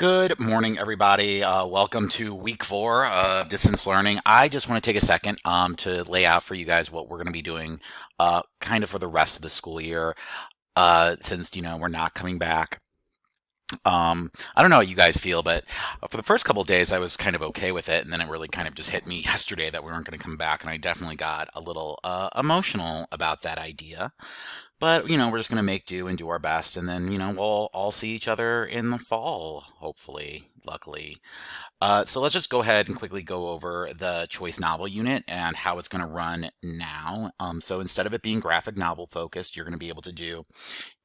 Good morning, everybody. Welcome to week 4 of distance learning. I just want to take a second to lay out for you guys what we're going to be doing kind of for the rest of the school year since, we're not coming back. I don't know how you guys feel, but for the first couple of days, I was kind of okay with it. And then it really kind of just hit me yesterday that we weren't going to come back. And I definitely got a little emotional about that idea. But, we're just going to make do and do our best. And then, we'll all see each other in the fall, hopefully, luckily. So let's just go ahead and quickly go over the choice novel unit and how it's going to run now. So instead of it being graphic novel focused, you're going to be able to do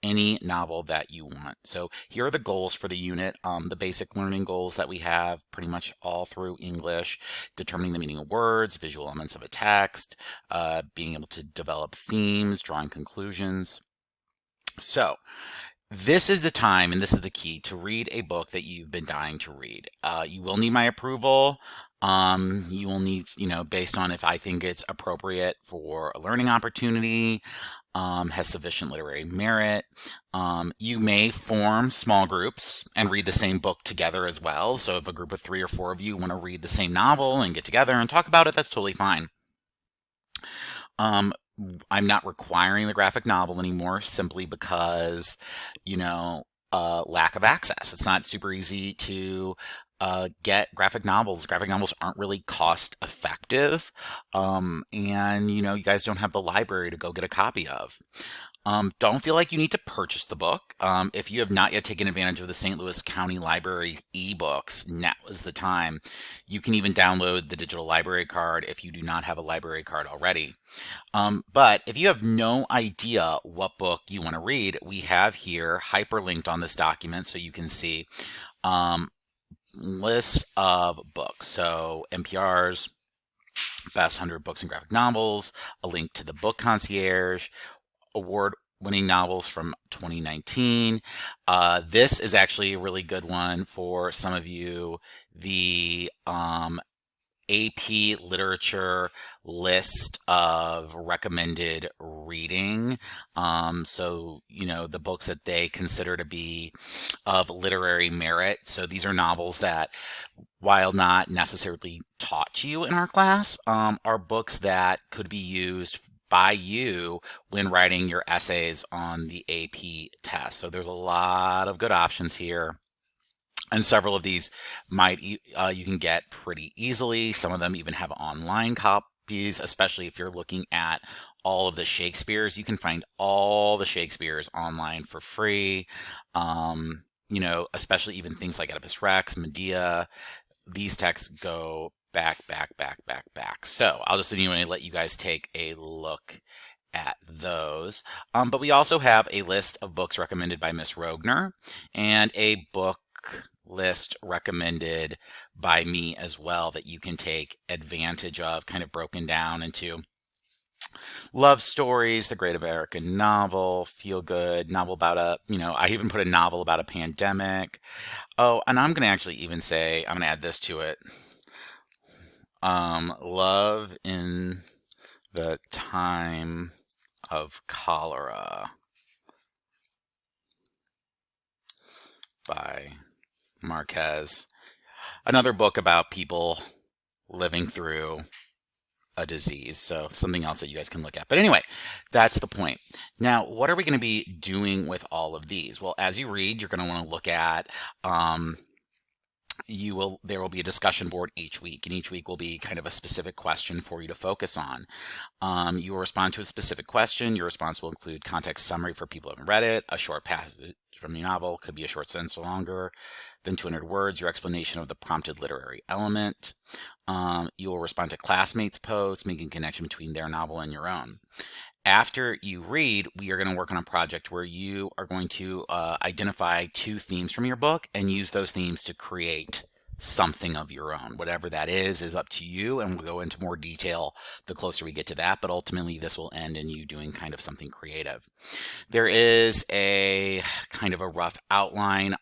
any novel that you want. So here are the goals for the unit, the basic learning goals that we have pretty much all through English: determining the meaning of words, visual elements of a text, being able to develop themes, drawing conclusions. So this is the time, and this is the key, to read a book that you've been dying to read. You will need my approval. You will need, based on if I think it's appropriate for a learning opportunity, has sufficient literary merit. You may form small groups and read the same book together as well. So if a group of 3 or 4 of you want to read the same novel and get together and talk about it, that's totally fine. Um, I'm not requiring the graphic novel anymore simply because, lack of access. It's not super easy to get graphic novels. Graphic novels aren't really cost effective. And, you guys don't have the library to go get a copy of. Don't feel like you need to purchase the book. If you have not yet taken advantage of the St. Louis County Library ebooks, now is the time. You can even download the digital library card if you do not have a library card already. But if you have no idea what book you want to read, we have here hyperlinked on this document so you can see lists of books. So NPR's Best 100 Books and Graphic Novels, a link to the Book Concierge, award-winning novels from 2019. This is actually a really good one for some of you. The AP Literature list of recommended reading. So, the books that they consider to be of literary merit. So these are novels that, while not necessarily taught to you in our class, are books that could be used by you when writing your essays on the AP test. So there's a lot of good options here. And several of these you can get pretty easily. Some of them even have online copies, especially if you're looking at all of the Shakespeares. You can find all the Shakespeares online for free. Especially even things like Oedipus Rex, Medea. These texts go back, back, back, back, back. So I'll just anyway let you guys take a look at those. But we also have a list of books recommended by Miss Rogner and a book list recommended by me as well that you can take advantage of, kind of broken down into love stories, the great American novel, feel good, novel about I even put a novel about a pandemic. Oh, and I'm going to actually even say, I'm going to add this to it. Love in the Time of Cholera by Marquez. Another book about people living through a disease. So something else that you guys can look at. But anyway, that's the point. Now, what are we going to be doing with all of these? Well, as you read, you're going to want to look at there will be a discussion board each week, and each week will be kind of a specific question for you to focus on. You will respond to a specific question. Your response will include context summary for people who haven't read it, a short passage from the novel, could be a short sentence or longer than 200 words, your explanation of the prompted literary element. You will respond to classmates' posts, making a connection between their novel and your own. After you read, we are going to work on a project where you are going to identify 2 themes from your book and use those themes to create something of your own. Whatever that is up to you, and we'll go into more detail the closer we get to that, but ultimately this will end in you doing kind of something creative. There is a kind of a rough outline.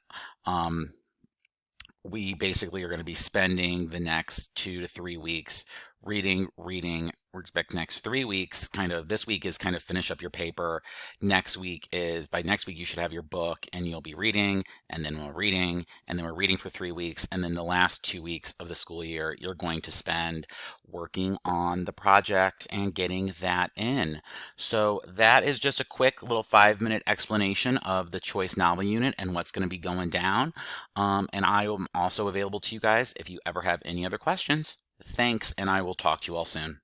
We basically are going to be spending the next 2 to 3 weeks reading, reading, we're expect next 3 weeks, kind of this week is kind of finish up your paper. Next week is by next week you should have your book and you'll be reading, and then we're reading, and then we're reading for 3 weeks, and then the last 2 weeks of the school year you're going to spend working on the project and getting that in. So that is just a quick little 5 minute explanation of the choice novel unit and what's going to be going down. And I am also available to you guys if you ever have any other questions. Thanks, and I will talk to you all soon.